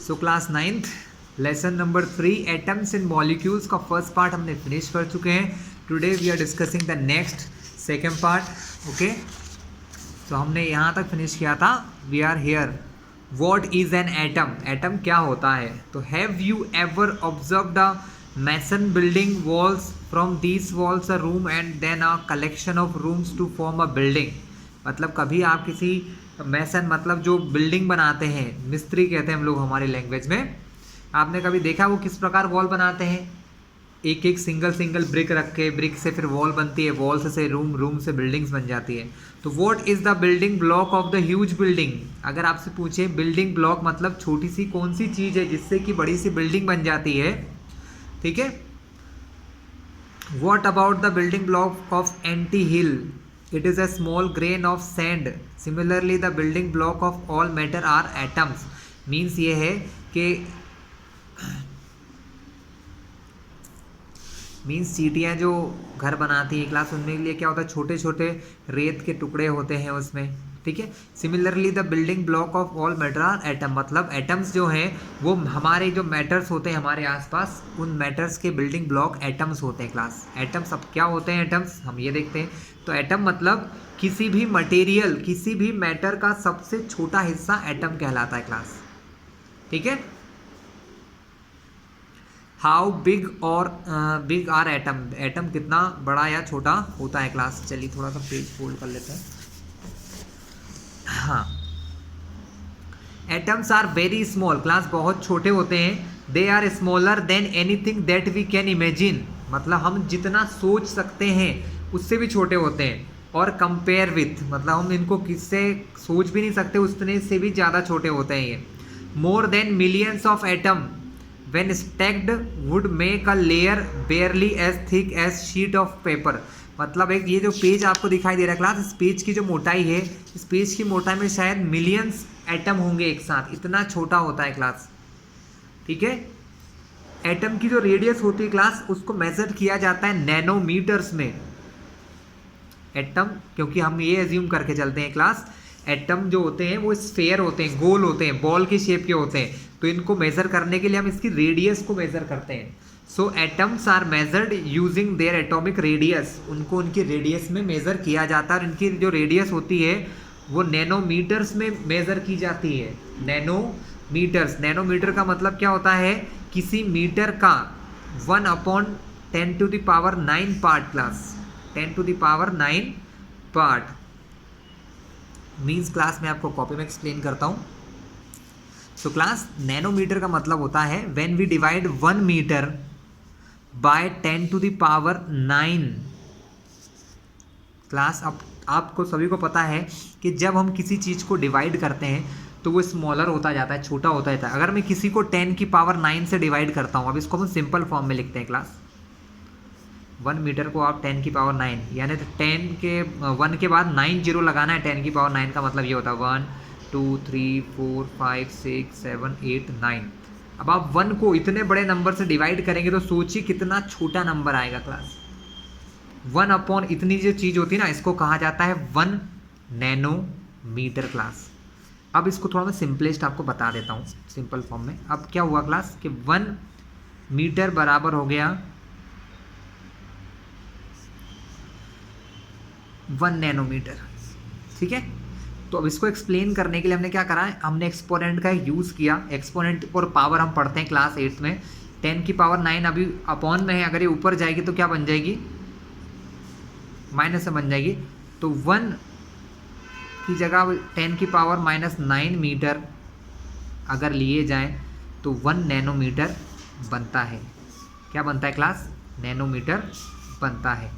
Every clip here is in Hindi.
So class 9th lesson number 3 atoms and molecules का फर्स्ट पार्ट हमने फिनिश कर चुके हैं. Today we are discussing the next second part. Okay, तो हमने यहाँ तक फिनिश किया था. We are here. What is an atom? Atom क्या होता है? तो have you ever observe the mason building walls from these walls a room and then a collection of rooms to form a building. मतलब कभी आप किसी मैसन मतलब जो बिल्डिंग बनाते हैं, मिस्त्री कहते हैं हम लोग हमारी लैंग्वेज में, आपने कभी देखा वो किस प्रकार वॉल बनाते हैं? एक एक सिंगल ब्रिक रख के, ब्रिक से फिर वॉल बनती है, वॉल से रूम, रूम से बिल्डिंग्स बन जाती है. तो what is the building block of the huge building? अगर आपसे पूछे बिल्डिंग ब्लॉक मतलब छोटी सी कौन सी चीज है जिससे कि बड़ी सी बिल्डिंग बन जाती है, ठीक है. What about the building block of anti hill? It is a small grain of sand. Similarly, the building block of all matter are atoms. Means ये है कि मीन्स चींटियाँ जो घर बनाती हैं क्लास, उनके लिए क्या होता है, छोटे छोटे रेत के टुकड़े होते हैं उसमें, ठीक है. Similarly the building block of all matter are atom. मतलब एटम्स जो हैं वो हमारे जो मैटर्स होते हैं हमारे आसपास, उन मैटर्स के बिल्डिंग ब्लॉक एटम्स होते हैं क्लास. एटम्स अब क्या होते हैं एटम्स, हम ये देखते हैं. तो एटम मतलब किसी भी मटेरियल, किसी भी मैटर का सबसे छोटा हिस्सा एटम कहलाता है क्लास, ठीक है. हाउ बिग और बिग आर एटम? एटम कितना बड़ा या छोटा होता है क्लास. चलिए थोड़ा सा पेज फोल्ड कर लेते हैं. हाँ, atoms are very small class, बहुत छोटे होते हैं. They are smaller than anything that we can imagine. मतलब हम जितना सोच सकते हैं उससे भी छोटे होते हैं. और कंपेयर विथ मतलब हम इनको किससे सोच भी नहीं सकते, उतने से भी ज़्यादा छोटे होते हैं ये. More than millions of atom when stacked would make a layer barely as thick as sheet of paper. मतलब एक ये जो पेज आपको दिखाई दे रहा है क्लास, इस पेज की जो मोटाई है, इस पेज की मोटाई में शायद मिलियंस एटम होंगे एक साथ, इतना छोटा होता है क्लास, ठीक है. एटम की जो रेडियस होती है क्लास, उसको मेजर किया जाता है नैनोमीटर्स में. एटम, क्योंकि हम ये एज्यूम करके चलते हैं क्लास, एटम जो होते हैं वो स्फेयर होते हैं, गोल होते हैं, बॉल की शेप के होते हैं. तो इनको मेजर करने के लिए हम इसकी रेडियस को मेजर करते हैं. So atoms are measured using their atomic radius. उनको उनकी रेडियस में मेजर किया जाता है. और इनकी जो रेडियस होती है वो नैनोमीटर्स में मेजर की जाती है. नैनोमीटर्स. नैनोमीटर का मतलब क्या होता है? किसी मीटर का 1/10⁹ क्लास. 10⁹ पार्ट मीन्स क्लास में आपको कॉपी में एक्सप्लेन करता हूँ. सो क्लास नैनोमीटर का मतलब होता है when we divide 1 metre by 10⁹9 class. अब आपको सभी को पता है कि जब हम किसी चीज़ को डिवाइड करते हैं तो वो स्मॉलर होता जाता है, छोटा होता जाता है. अगर मैं किसी को 10⁹ से डिवाइड करता हूँ, अब इसको हम सिंपल फॉर्म में लिखते हैं क्लास. 1 मीटर को आप 10⁹, यानी तो 10 के 1 के बाद 9 जीरो लगाना है. 10⁹ का मतलब ये होता है 1 2 3 4 5 6 7 8 9. अब आप 1 को इतने बड़े नंबर से डिवाइड करेंगे तो सोचिए कितना छोटा नंबर आएगा क्लास. 1 इतनी जो चीज़ होती है ना, इसको कहा जाता है 1 नैनोमीटर क्लास. अब इसको थोड़ा मैं सिंपलेस्ट आपको बता देता हूँ सिंपल फॉर्म में. अब क्या हुआ क्लास कि 1 मीटर बराबर हो गया 1 नैनोमीटर, ठीक है. तो अब इसको एक्सप्लेन करने के लिए हमने क्या करा है, हमने एक्सपोनेंट का यूज़ किया. एक्सपोनेंट और पावर हम पढ़ते हैं क्लास 8 में. 10⁹ अभी अपॉन में है, अगर ये ऊपर जाएगी तो क्या बन जाएगी, माइनस से बन जाएगी. तो 1 की जगह 10⁻⁹ मीटर अगर लिए जाएं तो 1 नैनोमीटर बनता है. क्या बनता है क्लास? नैनोमीटर बनता है,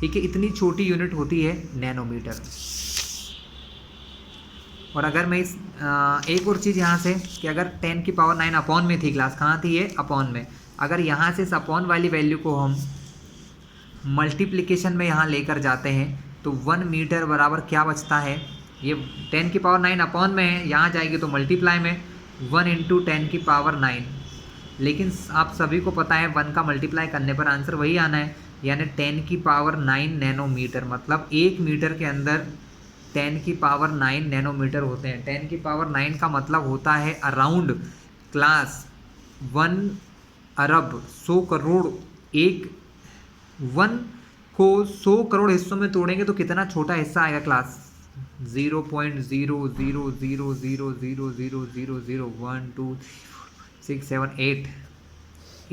ठीक है. इतनी छोटी यूनिट होती है नैनोमीटर. और अगर मैं इस एक और चीज़ यहाँ से कि अगर 10⁹ अपॉन में थी क्लास, कहाँ थी ये? अपॉन में. अगर यहाँ से इस अपॉन वाली वैल्यू को हम मल्टीप्लिकेशन में यहाँ लेकर जाते हैं तो 1 मीटर बराबर क्या बचता है, ये 10⁹ अपॉन में है, यहाँ जाएगी तो मल्टीप्लाई में 1 × 10⁹. लेकिन आप सभी को पता है 1 का मल्टीप्लाई करने पर आंसर वही आना है, यानी 10⁹ नैनोमीटर. मतलब 1 मीटर के अंदर 10⁹ नैनोमीटर होते हैं. 10⁹ का मतलब होता है अराउंड क्लास 1 अरब 100 करोड़, एक 1 को 100 करोड़ हिस्सों में तोड़ेंगे तो कितना छोटा हिस्सा आएगा क्लास? 0.00000001234678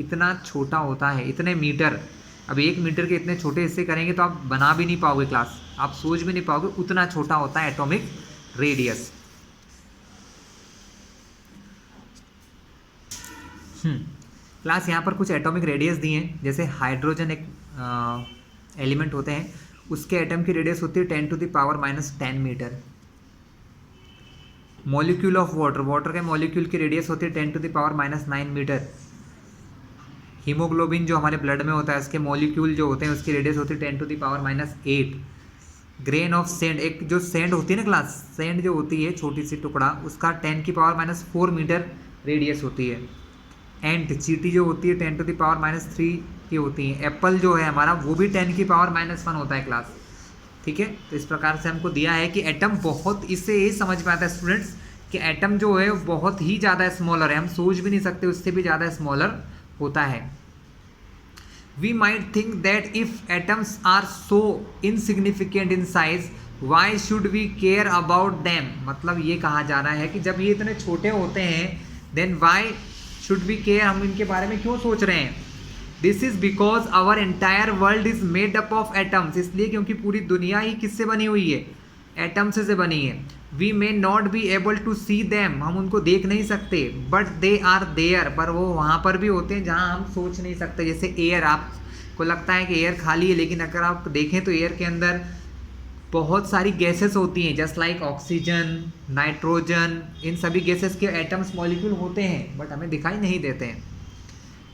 इतना छोटा होता है, इतने मीटर। अब 1 मीटर के इतने छोटे हिस्से करेंगे तो आप बना भी नहीं पाओगे क्लास, आप सोच भी नहीं पाओगे, उतना छोटा होता है एटॉमिक रेडियस। क्लास यहाँ पर कुछ एटॉमिक रेडियस दिए हैं, जैसे हाइड्रोजन एक एलिमेंट होते हैं, उसके एटम की रेडियस होती है 10⁻⁻10 metre. Molecule of water, water के मॉलिक्यूल की रेडियस होती है 10⁻⁹ मीटर। हीमोग्लोबिन जो हमारे ब्लड में होता है, उसके मॉलिक्यूल जो होते हैं उसकी रेडियस होती है 10⁻⁸। ग्रेन ऑफ सेंड, एक जो सेंड होती है ना क्लास, सेंड जो होती है छोटी सी टुकड़ा, उसका 10⁻⁴ मीटर रेडियस होती है। एंट, चींटी जो होती है 10⁻³ की होती है। एप्पल जो है हमारा वो भी 10⁻⁻1 होता है क्लास, ठीक है। तो इस प्रकार से हमको दिया है कि एटम बहुत, इससे ये समझ में आता है स्टूडेंट्स कि एटम जो है वो बहुत ही ज़्यादा स्मॉलर है, हम सोच भी नहीं सकते उससे भी ज़्यादा स्मॉलर होता है। We might think that if atoms are so insignificant in size, why should we care about them? मतलब ये कहा जा रहा है कि जब ये इतने छोटे होते हैं, then why should we care? हम इनके बारे में क्यों सोच रहे हैं? This is because our entire world is made up of atoms. इसलिए क्योंकि पूरी दुनिया ही किससे बनी हुई है? एटम्स से बनी है। We may not be able to see them. हम उनको देख नहीं सकते, but they are there. पर वो वहाँ पर भी होते हैं जहाँ हम सोच नहीं सकते। जैसे एयर, आपको लगता है कि एयर खाली है, लेकिन अगर आप देखें तो एयर के अंदर बहुत सारी गैसेस होती हैं, जस्ट लाइक ऑक्सीजन, नाइट्रोजन, इन सभी गैसेस के एटम्स मॉलिक्यूल होते हैं, बट हमें दिखाई नहीं देते हैं।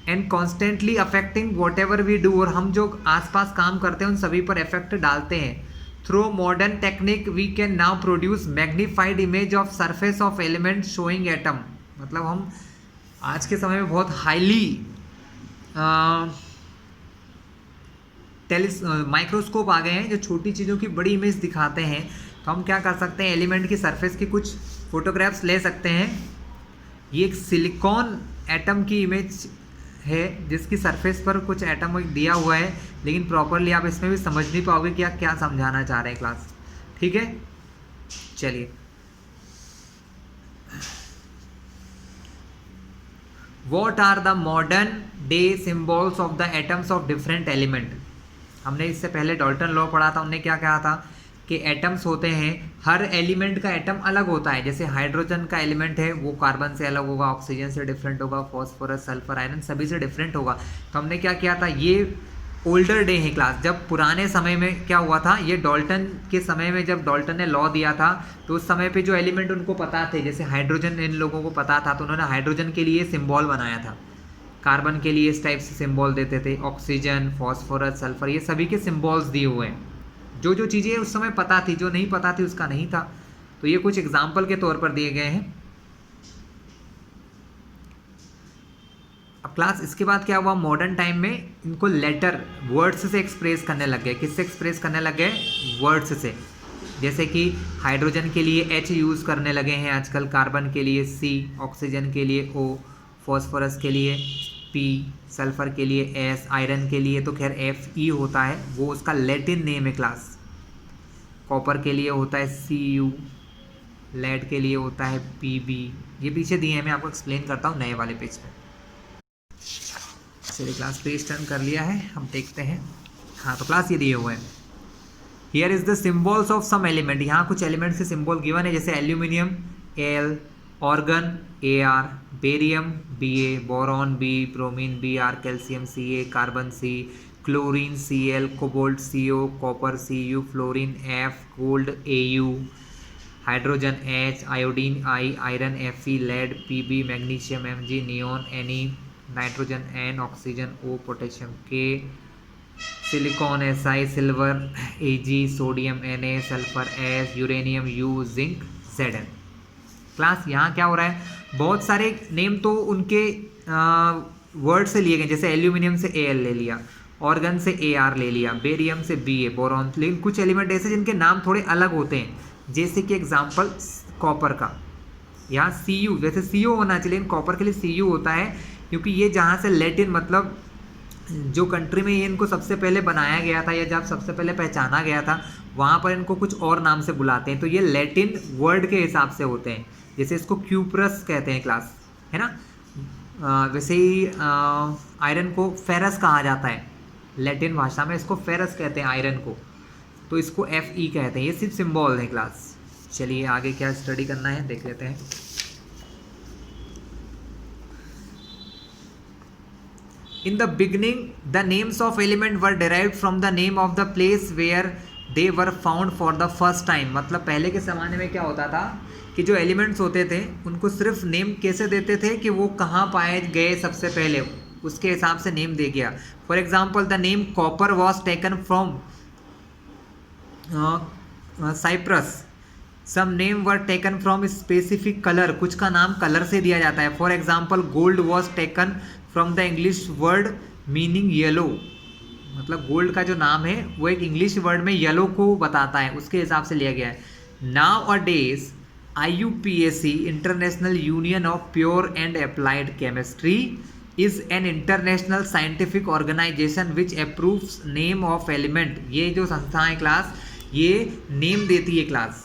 And constantly affecting whatever we do, और हम जो आसपास काम करते हैं उन सभी पर इफेक्ट डालते हैं। Through modern technique we can now produce magnified image of surface of element showing atom. मतलब हम आज के समय में बहुत हाईली माइक्रोस्कोप आ गए हैं जो छोटी चीज़ों की बड़ी इमेज दिखाते हैं। तो हम क्या कर सकते हैं, एलिमेंट की सरफेस की कुछ फोटोग्राफ्स ले सकते हैं। ये एक सिलिकॉन एटम की इमेज है जिसकी सरफेस पर कुछ एटम दिया हुआ है, लेकिन प्रॉपरली आप इसमें भी समझ नहीं पाओगे कि आप क्या समझाना चाह रहे हैं क्लास, ठीक है। चलिए, what are the modern day symbols of the atoms of different element. हमने इससे पहले डॉल्टन लॉ पढ़ा था, उनने क्या कहा था कि एटम्स होते हैं, हर एलिमेंट का एटम अलग होता है। जैसे हाइड्रोजन का एलिमेंट है वो कार्बन से अलग होगा, ऑक्सीजन से डिफरेंट होगा, फॉस्फोरस, सल्फर, आयरन सभी से डिफरेंट होगा। तो हमने क्या किया था, ये ओल्डर डे है क्लास, जब पुराने समय में क्या हुआ था, ये डॉल्टन के समय में जब डॉल्टन ने लॉ दिया था तो उस समय पे जो एलिमेंट उनको पता थे, जैसे हाइड्रोजन इन लोगों को पता था, तो उन्होंने हाइड्रोजन के लिए सिम्बॉल बनाया था, कार्बन के लिए इस टाइप से सिम्बॉल देते थे, ऑक्सीजन, फॉस्फोरस, सल्फर, ये सभी के सिम्बॉल्स दिए हुए हैं। जो जो चीज़ें उस समय पता थी, जो नहीं पता थी उसका नहीं था। तो ये कुछ एग्जाम्पल के तौर पर दिए गए हैं। अब क्लास इसके बाद क्या हुआ, मॉडर्न टाइम में इनको लेटर वर्ड्स से एक्सप्रेस करने लग गए। किससे एक्सप्रेस करने लग गए, वर्ड्स से। जैसे कि हाइड्रोजन के लिए H यूज़ करने लगे हैं आजकल, कार्बन के लिए C, ऑक्सीजन के लिए O, फॉस्फोरस के लिए P, सल्फर के लिए S, आयरन के लिए तो खैर Fe होता है, वो उसका लैटिन नेम है क्लास। कॉपर के लिए होता है Cu, लेड के लिए होता है Pb। ये पीछे दिए हैं, मैं आपको एक्सप्लेन करता हूँ नए वाले पेज पे। चलिए क्लास पेज टर्न कर लिया है, हम देखते हैं। हाँ, तो क्लास ये दिए हुए हैं, here is the symbols of some element. यहाँ कुछ एलिमेंट्स के सिम्बॉल गिवन है, जैसे aluminium Al, argon Ar, barium Ba, boron B, bromine Br, calcium Ca, carbon C, chlorine Cl, cobalt CO, copper Cu, fluorine F, gold Au, hydrogen H, iodine I, iron Fe, lead Pb, magnesium Mg, neon Ne, nitrogen N, oxygen O, potassium K, silicon Si, silver Ag, sodium Na, sulphur S, uranium U, zinc Zn। Class यहाँ क्या हो रहा है, बहुत सारे नेम तो उनके वर्ड से लिए गए, जैसे एल्यूमिनियम से Al ले लिया, ऑर्गन से Ar ले लिया, बेरियम से Ba, बोरॉन। लेकिन कुछ एलिमेंट ऐसे जिनके नाम थोड़े अलग होते हैं, जैसे कि एग्जांपल कॉपर का यहाँ Cu, वैसे CO होना चाहिए, लेकिन कॉपर के लिए Cu होता है, क्योंकि ये जहाँ से लैटिन मतलब जो कंट्री में ये इनको सबसे पहले बनाया गया था या जब सबसे पहले पहचाना गया था, वहाँ पर इनको कुछ और नाम से बुलाते हैं, तो ये लैटिन वर्ड के हिसाब से होते हैं। जैसे इसको क्यूप्रस कहते हैं क्लास, है ना। वैसे ही आयरन को फेरस कहा जाता है, लैटिन भाषा में इसको फेरस कहते हैं आयरन को, तो इसको Fe कहते हैं। ये सिर्फ सिंबल है क्लास। चलिए आगे क्या स्टडी करना है देख लेते हैं। In the beginning, the names of element were derived from the name of the place where they were found for the first time। मतलब पहले के ज़माने में क्या होता था कि जो एलिमेंट्स होते थे उनको सिर्फ नेम कैसे देते थे कि वो कहाँ पाए गए सबसे पहले, उसके हिसाब से नेम दे गया। For example the name copper was taken from Cyprus, some name were taken from specific colour, कुछ का नाम कलर से दिया जाता है। For example gold was taken from the English word meaning yellow, मतलब गोल्ड का जो नाम है वो एक इंग्लिश वर्ड में येलो को बताता है, उसके हिसाब से लिया गया है। Nowadays IUPAC international union of pure and applied chemistry is an international scientific organisation which approves name of element. ये जो संस्था है क्लास, ये नेम देती है क्लास।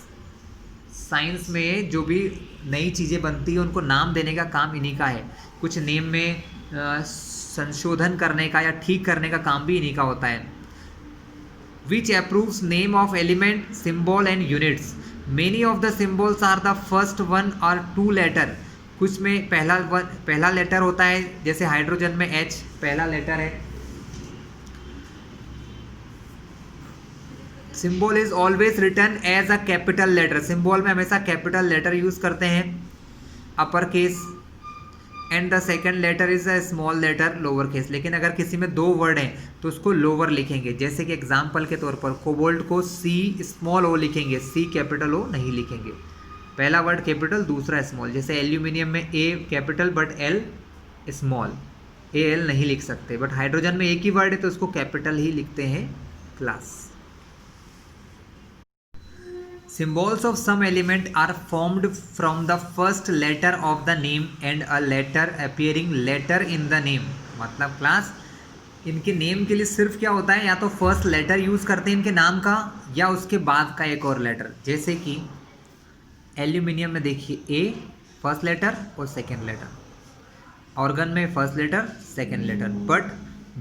साइंस में जो भी नई चीज़ें बनती है उनको नाम देने का काम इन्हीं का है। कुछ नेम में संशोधन करने का या ठीक करने का काम भी इन्हीं का होता है। Which approves name of element, symbol and units. Many of the symbols are the first one और टू लेटर। कुछ में पहला लेटर होता है, जैसे हाइड्रोजन में H पहला लेटर है। Symbol is always written as a capital letter, symbol में हमेशा कैपिटल लेटर यूज करते हैं, upper case, and the second letter is a small letter lower case. लेकिन अगर किसी में दो वर्ड हैं तो उसको लोअर लिखेंगे। जैसे कि एग्जाम्पल के तौर पर कोबाल्ट को C स्मॉल O लिखेंगे, C कैपिटल O नहीं लिखेंगे। पहला वर्ड कैपिटल, दूसरा स्मॉल। जैसे एल्यूमिनियम में A capital but L small, AL नहीं लिख सकते। बट हाइड्रोजन में एक ही वर्ड है तो उसको कैपिटल ही लिखते हैं class. Symbols of some element are formed from the first letter of the name and a letter appearing later in the name। मतलब क्लास इनके नेम के लिए सिर्फ क्या होता है, या तो फर्स्ट लेटर यूज़ करते हैं इनके नाम का या उसके बाद का एक और लेटर। जैसे कि एल्यूमिनियम में देखिए A फर्स्ट लेटर और सेकेंड लेटर, ऑर्गन में first letter second letter, but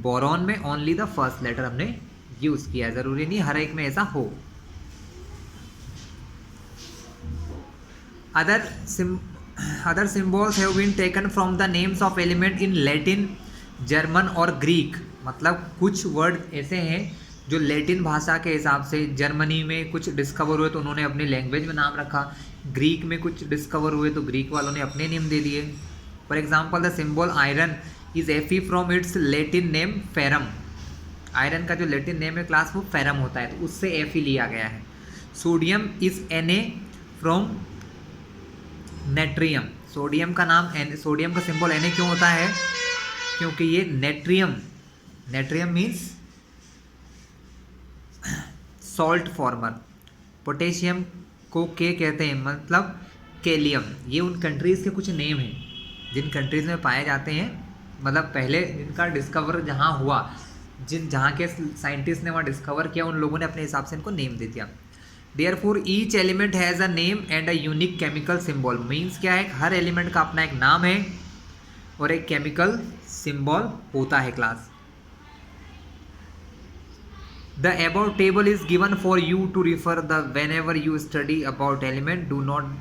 boron में ओनली द फर्स्ट लेटर हमने यूज़ किया। ज़रूरी नहीं हर एक में ऐसा हो। Other symbols have been taken from the names of element in Latin, German और Greek। मतलब कुछ वर्ड ऐसे हैं जो लैटिन भाषा के हिसाब से, जर्मनी में कुछ डिस्कवर हुए तो उन्होंने अपनी लैंग्वेज में नाम रखा, ग्रीक में कुछ डिस्कवर हुए तो ग्रीक वालों ने अपने नेम दे दिए। For example the symbol iron is Fe from its Latin name ferrum. Iron का जो लैटिन नेम है क्लास वो फेरम होता है, तो उससे Fe लिया गया है। Sodium is Na from natrium. Sodium का नाम सोडियम का सिंबल Na क्यों होता है, क्योंकि ये natrium, natrium means salt farmer. Potassium को K कहते हैं, मतलब कैलियम। ये उन कंट्रीज़ के कुछ नेम हैं जिन कंट्रीज़ में पाए जाते हैं, मतलब पहले इनका डिस्कवर जहाँ हुआ, जहाँ के साइंटिस्ट ने वहाँ डिस्कवर किया, उन लोगों ने अपने हिसाब से इनको नेम दे दिया। Therefore each element has a name and a unique chemical symbol। Means क्या है, हर एलिमेंट का अपना एक नाम है और एक केमिकल सिंबल होता है class. The above table is given for you to refer the whenever you study about element। Do not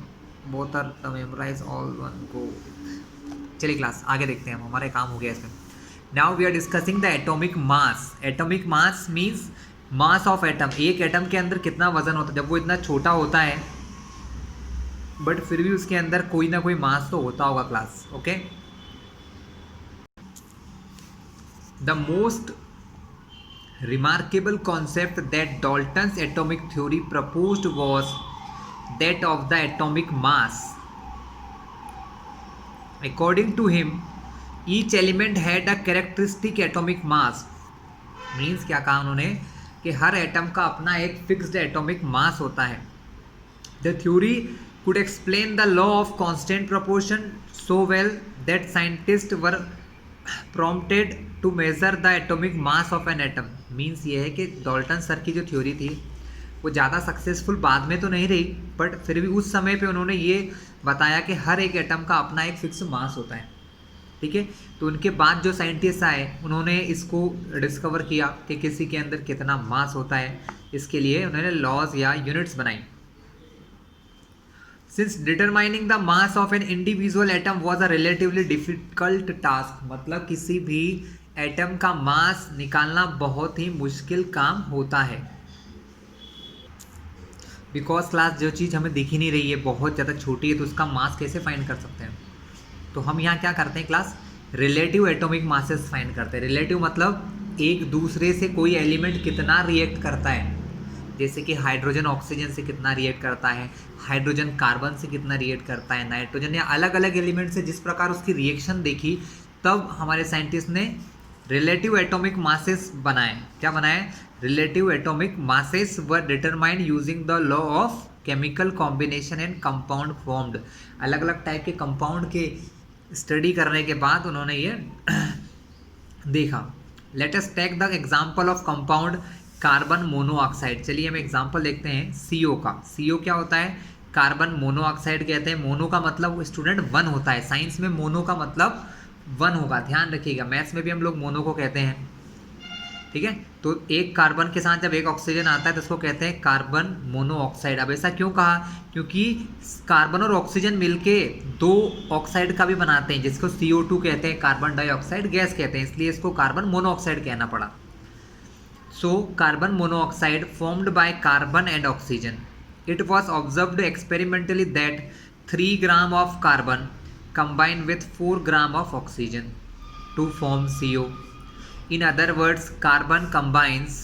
bother to memorize all one go। चलिए क्लास आगे देखते हैं, हम हमारे काम हो गया इसमें। Now we are discussing the atomic mass। Atomic mass means mass of atom. एक एटम के अंदर कितना वजन होता है, जब वो इतना छोटा होता है बट फिर भी उसके अंदर कोई ना कोई मास तो होता होगा class. Okay, the most remarkable concept that Dalton's atomic theory proposed was that of the atomic mass. According to him each element had a characteristic atomic mass. Means क्या कहा उन्होंने कि हर एटम का अपना एक फिक्स्ड एटॉमिक मास होता है। The theory could explain the law of constant proportion so well that scientists were prompted to measure the atomic mass of an atom. Means ये है कि डॉल्टन सर की जो थ्योरी थी वो ज़्यादा सक्सेसफुल बाद में तो नहीं रही, बट फिर भी उस समय पे उन्होंने ये बताया कि हर एक एटम का अपना एक फिक्स मास होता है, ठीक है। तो उनके बाद जो साइंटिस्ट आए उन्होंने इसको डिस्कवर किया कि किसी के अंदर कितना मास होता है, इसके लिए उन्होंने लॉज या यूनिट्स बनाई। Since determining the mass of an individual atom was a relatively difficult task, मतलब किसी भी एटम का मास निकालना बहुत ही मुश्किल काम होता है। बिकॉज क्लास जो चीज़ हमें दिख ही नहीं रही है बहुत ज़्यादा छोटी है, तो उसका मास कैसे फाइंड कर सकते हैं? तो हम यहाँ क्या करते हैं class, relative atomic masses find करते हैं। रिलेटिव मतलब एक दूसरे से कोई एलिमेंट कितना रिएक्ट करता है, जैसे कि हाइड्रोजन ऑक्सीजन से कितना रिएक्ट करता है, हाइड्रोजन कार्बन से कितना रिएक्ट करता है, नाइट्रोजन या अलग अलग एलिमेंट से जिस प्रकार उसकी रिएक्शन देखी, तब हमारे साइंटिस्ट ने रिलेटिव एटॉमिक मासेस बनाए। क्या बनाए? Relative atomic masses were determined using the law of chemical combination and compound formed. अलग अलग टाइप के कंपाउंड के स्टडी करने के बाद उन्होंने ये देखा। Let us take the example of compound carbon monoxide. चलिए हम एग्जांपल देखते हैं CO का। CO क्या होता है? कार्बन मोनोऑक्साइड कहते हैं। मोनो का मतलब स्टूडेंट वन होता है, साइंस में मोनो का मतलब वन होगा, ध्यान रखिएगा। मैथ्स में भी हम लोग मोनो को कहते हैं, ठीक है। तो एक कार्बन के साथ जब एक ऑक्सीजन आता है तो उसको कहते हैं कार्बन मोनोऑक्साइड। अब ऐसा क्यों कहा? क्योंकि कार्बन और ऑक्सीजन मिलके दो ऑक्साइड का भी बनाते हैं, जिसको CO2 कहते हैं, कार्बन डाइऑक्साइड गैस कहते हैं, इसलिए इसको कार्बन मोनोऑक्साइड कहना पड़ा। So carbon monoxide formed by carbon and oxygen. It was observed experimentally that 3 gram of carbon combined with 4 gram of oxygen to form CO. In other words, carbon combines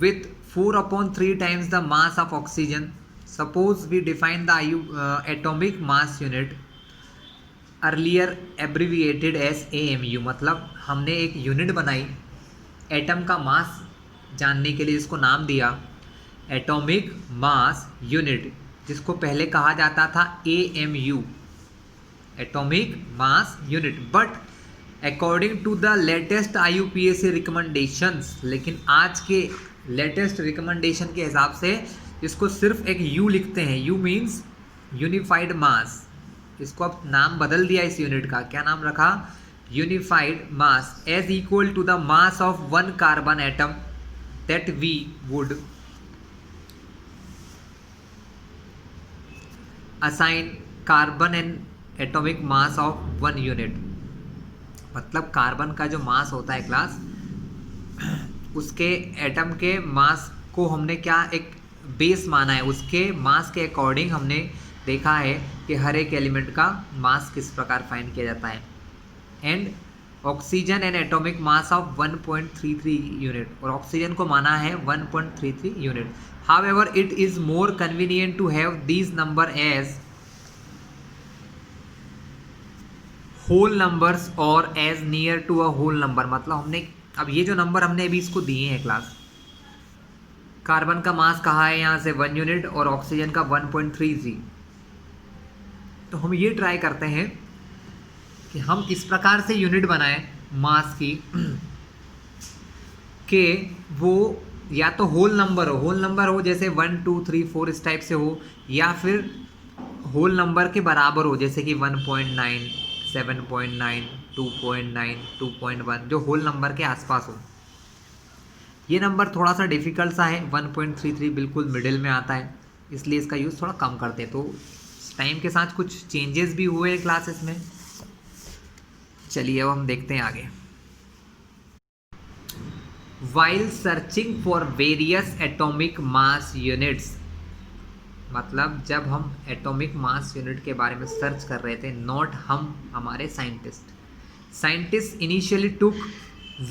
with 4/3 times the mass of oxygen. Suppose we define the atomic mass unit, earlier abbreviated as AMU. मतलब हमने एक यूनिट बनाई एटम का मास जानने के लिए, इसको नाम दिया एटॉमिक मास यूनिट, जिसको पहले कहा जाता था AMU, atomic mass unit. But according to the latest IUPAC recommendations, लेकिन आज के लेटेस्ट रिकमेंडेशन के हिसाब से इसको सिर्फ एक U लिखते हैं। U मीन्स यूनिफाइड मास। इसको अब नाम बदल दिया इस यूनिट का, क्या नाम रखा? unified mass as equal to the mass of one carbon atom, that we would assign carbon and atomic mass of one unit। मतलब कार्बन का जो मास होता है क्लास, उसके एटम के मास को हमने क्या एक बेस माना है, उसके मास के अकॉर्डिंग हमने देखा है कि हर एक एलिमेंट का मास किस प्रकार फाइंड किया जाता है। And oxygen and atomic mass of 1.33 unit, और ऑक्सीजन को माना है 1.33 unit. However it is more convenient to have these number as whole numbers और as near to a whole number. मतलब हमने अब ये जो नंबर हमने अभी इसको दिए हैं क्लास, कार्बन का मास कहा है यहाँ से 1 यूनिट और ऑक्सीजन का 1.33, तो हम ये ट्राई करते हैं कि हम इस प्रकार से यूनिट बनाएं मास की कि वो या तो होल नंबर हो जैसे 1 2 3 4 इस टाइप से हो, या फिर होल नंबर के बराबर हो जैसे कि 1.9 7.9 2.9 2.1, जो होल नंबर के आसपास हो। ये नंबर थोड़ा सा डिफ़िकल्ट सा है, 1.33 बिल्कुल मिडिल में आता है, इसलिए इसका यूज़ थोड़ा कम करते हैं। तो टाइम के साथ कुछ चेंजेस भी हुए हैं क्लासेस में। चलिए अब हम देखते हैं आगे। While searching for various atomic mass units, मतलब जब हम एटॉमिक मास यूनिट के बारे में सर्च कर रहे थे, नॉट हम, हमारे scientist initially took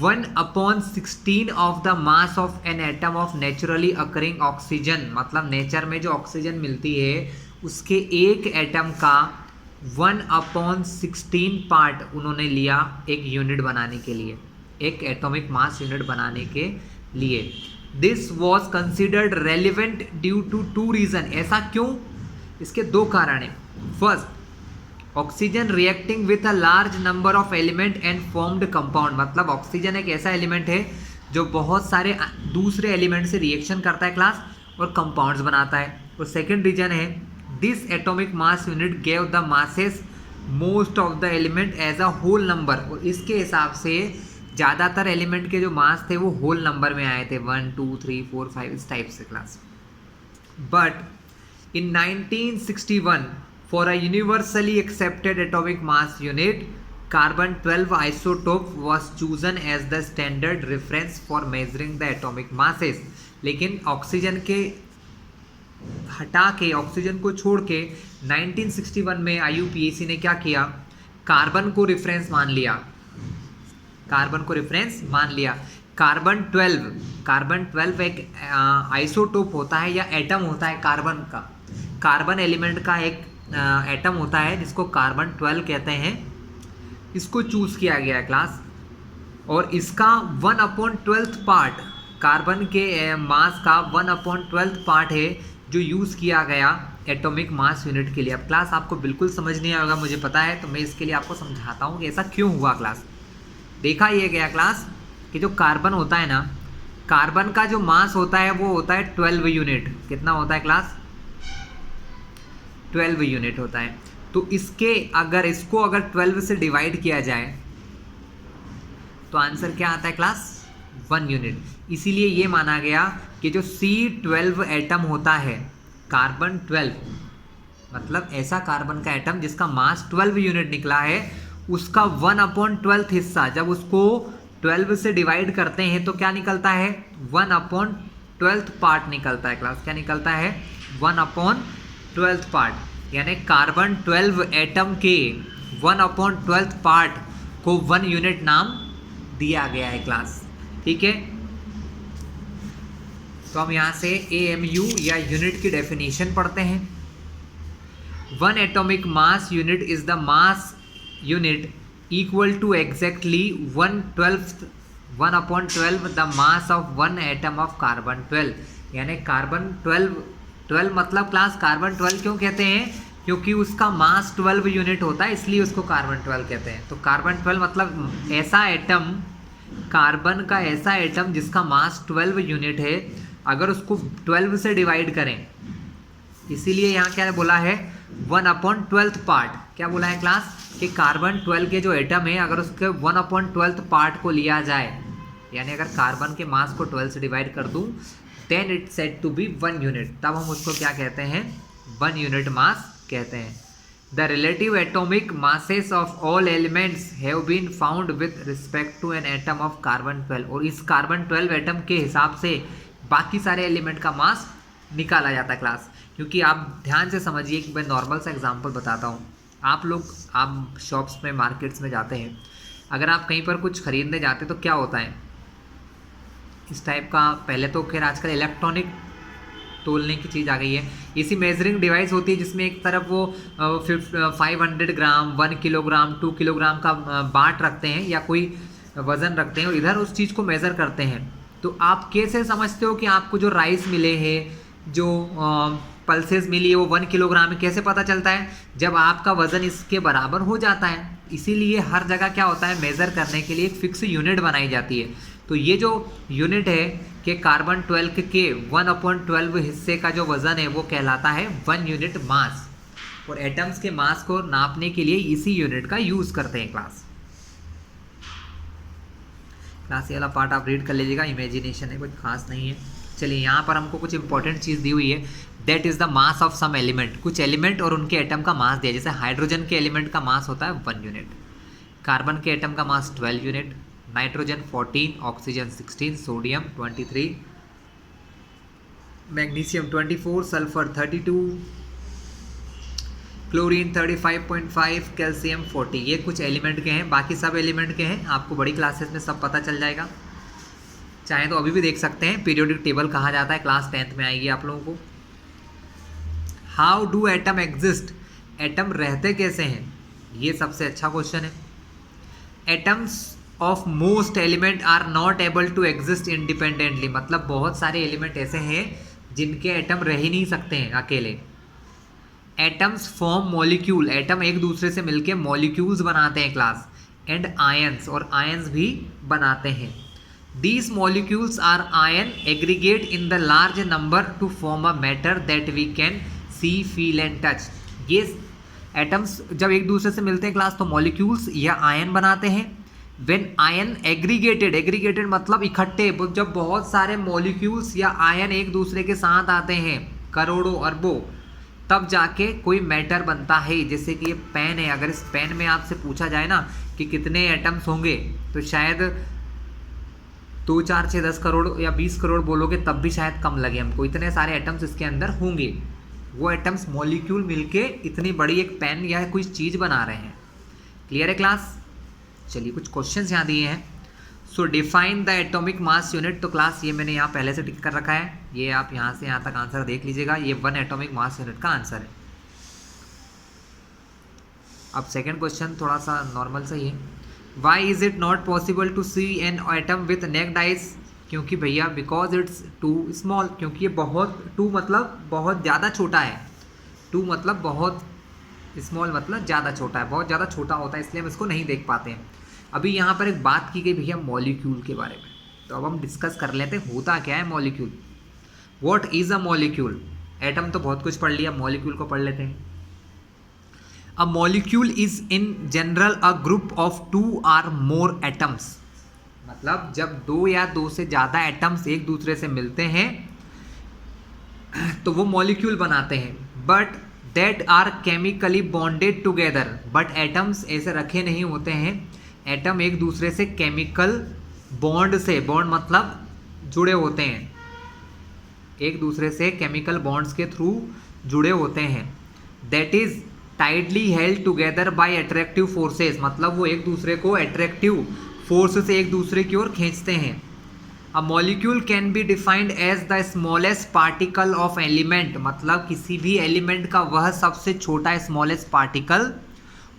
1/16 of the mass of N atom of naturally occurring oxygen. मतलब नेचर में जो ऑक्सीजन मिलती है उसके एक एटम का 1/16 पार्ट उन्होंने लिया एक यूनिट बनाने के लिए, एक एटॉमिक मास यूनिट बनाने के लिए। This was considered relevant due to two reason. ऐसा क्यों? इसके दो कारण हैं। First, oxygen reacting with a large number of element and formed compound, मतलब ऑक्सीजन एक ऐसा एलिमेंट है जो बहुत सारे दूसरे एलिमेंट से रिएक्शन करता है क्लास और कंपाउंड्स बनाता है। और सेकेंड रीजन है, this atomic mass unit gave the masses most of the element as a whole number, और इसके हिसाब से ज़्यादातर एलिमेंट के जो मास थे वो होल नंबर में आए थे, 1 2 3 4 5 इस टाइप से class. But in 1961 for a universally accepted atomic mass unit, carbon 12 isotope was chosen as the standard reference for measuring the atomic masses। लेकिन ऑक्सीजन के हटा के, ऑक्सीजन को छोड़ के 1961 में IUPAC ने क्या किया, कार्बन को रेफरेंस मान लिया। कार्बन को रेफरेंस मान लिया। कार्बन 12 एक आइसोटोप होता है या एटम होता है कार्बन का। कार्बन एलिमेंट का एक एटम होता है जिसको कार्बन 12 कहते हैं। इसको चूज़ किया गया है क्लास, और इसका 1/12 पार्ट, कार्बन के मास का 1/12 पार्ट है जो यूज़ किया गया एटॉमिक मास यूनिट के लिए। अब क्लास आपको बिल्कुल समझ नहीं आएगा मुझे पता है, तो मैं इसके लिए आपको समझाता हूँ कि ऐसा क्यों हुआ क्लास। देखा ये गया क्लास कि जो कार्बन होता है ना, कार्बन का जो मास होता है वो होता है 12 यूनिट। कितना होता है क्लास? 12 यूनिट होता है। तो इसको अगर 12 से डिवाइड किया जाए तो आंसर क्या आता है क्लास? 1 यूनिट। इसीलिए ये माना गया कि जो C12 एटम होता है, कार्बन 12, मतलब ऐसा कार्बन का एटम जिसका मास 12 यूनिट निकला है, उसका 1/12 हिस्सा जब उसको 12 से डिवाइड करते हैं तो क्या निकलता है? 1/12 पार्ट निकलता है क्लास। क्या निकलता है? 1/12 पार्ट। यानी कार्बन 12 एटम के 1/12 पार्ट को 1 यूनिट नाम दिया गया है क्लास। ठीक है, तो हम यहाँ से AMU या यूनिट की डेफिनेशन पढ़ते हैं। 1 atomic mass unit is the mass unit equal to exactly 1/12 the mass of 1 atom of carbon 12। यानी कार्बन 12 मतलब क्लास कार्बन 12 क्यों कहते हैं? क्योंकि उसका मास 12 यूनिट होता है, इसलिए उसको कार्बन 12 कहते हैं। तो कार्बन 12 मतलब ऐसा एटम, कार्बन का ऐसा एटम जिसका मास 12 यूनिट है, अगर उसको 12 से डिवाइड करें, इसीलिए यहाँ क्या बोला है? 1/12 पार्ट। क्या बोला है क्लास? कि कार्बन 12 के जो एटम है, अगर उसके 1/12 पार्ट को लिया जाए, यानी अगर कार्बन के मास को 12 से डिवाइड कर दूं, then it said to be 1 unit. तब हम उसको क्या कहते हैं? 1 यूनिट मास कहते हैं। The relative atomic masses of all elements have been found with respect to an atom of carbon 12। और इस कार्बन 12 एटम के हिसाब से बाकी सारे एलिमेंट का मास निकाला जाता है क्लास। क्योंकि आप ध्यान से समझिए कि मैं नॉर्मल सा एग्जांपल बताता हूँ। आप शॉप्स में, मार्केट्स में जाते हैं, अगर आप कहीं पर कुछ खरीदने जाते हैं तो क्या होता है इस टाइप का? पहले तो खैर आजकल इलेक्ट्रॉनिक तोलने की चीज़ आ गई है। इसी मेजरिंग डिवाइस होती है जिसमें एक तरफ वो 500 ग्राम, 1 किलोग्राम, 2 किलोग्राम का बाट रखते हैं या कोई वज़न रखते हैं और इधर उस चीज़ को मेज़र करते हैं। तो आप कैसे समझते हो कि आपको जो राइस मिले हैं, जो पल्सेस मिली है वो 1 किलोग्राम में? कैसे पता चलता है? जब आपका वज़न इसके बराबर हो जाता है। इसीलिए हर जगह क्या होता है, मेज़र करने के लिए एक फिक्स यूनिट बनाई जाती है। तो ये जो यूनिट है कि कार्बन 12 के 1/12 हिस्से का जो वज़न है वो कहलाता है 1 यूनिट मास। और एटम्स के मास को नापने के लिए इसी यूनिट का यूज़ करते हैं क्लास। ये वाला पार्ट आप रीड कर लीजिएगा, इमेजिनेशन है, कुछ खास नहीं है। चलिए, यहाँ पर हमको कुछ इंपॉर्टेंट चीज़ दी हुई है। That is the mass of some element. कुछ एलिमेंट और उनके एटम का मास दिया। जैसे हाइड्रोजन के एलिमेंट का मास होता है 1 यूनिट, कार्बन के एटम का मास 12 unit, nitrogen 14, oxygen 16, sodium 23, magnesium 24, sulphur 32, chlorine 35.5, calcium 40। ये कुछ एलिमेंट के हैं, बाकी सब एलिमेंट के हैं। आपको बड़ी क्लासेस में सब पता चल जाएगा, चाहे तो अभी भी देख सकते हैं। पीरियोडिक टेबल कहा जाता है, क्लास 10th में आएगी आप लोगों को। How do atom exist? Atom रहते कैसे हैं? ये सबसे अच्छा क्वेश्चन है। Atoms of most element are not able to exist independently, मतलब बहुत सारे एलिमेंट ऐसे हैं जिनके एटम रह ही नहीं सकते हैं अकेले। एटम्स फॉर्म मॉलिक्यूल, एटम एक दूसरे से मिलके मॉलिक्यूल्स बनाते हैं क्लास, एंड आयंस, और आयंस भी बनाते हैं। These molecules are ion aggregate in the large number to form a matter that we can see, feel and touch. ये एटम्स जब एक दूसरे से मिलते हैं क्लास तो मॉलिक्यूल्स या आयन बनाते हैं। व्हेन आयन एग्रीगेटेड, एग्रीगेटेड मतलब इकट्ठे, जब बहुत सारे मॉलिक्यूल्स या आयन एक दूसरे के साथ आते हैं करोड़ों अरबों, तब जाके कोई मैटर बनता है। जैसे कि ये पेन है, अगर इस पेन में आपसे पूछा जाए ना कि कितने एटम्स होंगे तो शायद 2, 4, 6, 10 करोड़ या 20 करोड़ बोलोगे तब भी शायद कम लगे हमको, इतने सारे एटम्स इसके अंदर होंगे। वो एटम्स मॉलिक्यूल मिलके इतनी बड़ी एक पेन या कोई चीज़ बना रहे हैं। क्लियर है क्लास? चलिए कुछ क्वेश्चंस यहाँ दिए हैं। सो define the atomic mass unit, तो क्लास ये मैंने यहाँ पहले से टिक कर रखा है, ये आप यहाँ से यहाँ तक आंसर देख लीजिएगा, ये 1 एटॉमिक मास यूनिट का आंसर है। अब सेकंड क्वेश्चन थोड़ा सा नॉर्मल सा ही है। Why is it not possible to see an atom with naked eyes? क्योंकि भैया बिकॉज इट्स टू स्मॉल, क्योंकि ये बहुत, टू मतलब बहुत ज़्यादा छोटा है, टू मतलब बहुत, स्मॉल मतलब ज़्यादा छोटा है, बहुत ज़्यादा छोटा होता है, इसलिए हम इसको नहीं देख पाते हैं। अभी यहाँ पर एक बात की गई भैया मॉलिक्यूल के बारे में, तो अब हम डिस्कस कर लेते हैं होता क्या है molecule. What is a molecule? Atom तो बहुत कुछ पढ़ लिया, मॉलिक्यूल को पढ़ लेते हैं। A molecule is in general a group of 2 or more atoms, मतलब जब 2 या 2 से ज़्यादा एटम्स एक दूसरे से मिलते हैं तो वो मॉलिक्यूल बनाते हैं। But that are chemically bonded together, but atoms ऐसे रखे नहीं होते हैं, एटम एक दूसरे से केमिकल बॉन्ड से, बॉन्ड मतलब जुड़े होते हैं, एक दूसरे से केमिकल बॉन्ड्स के थ्रू जुड़े होते हैं। That is tightly held together by attractive forces, मतलब वो एक दूसरे को अट्रैक्टिव फोर्स से एक दूसरे की ओर खींचते हैं। A molecule can be defined as the smallest particle of element, मतलब किसी भी एलिमेंट का वह सबसे छोटा स्मॉलेस्ट पार्टिकल,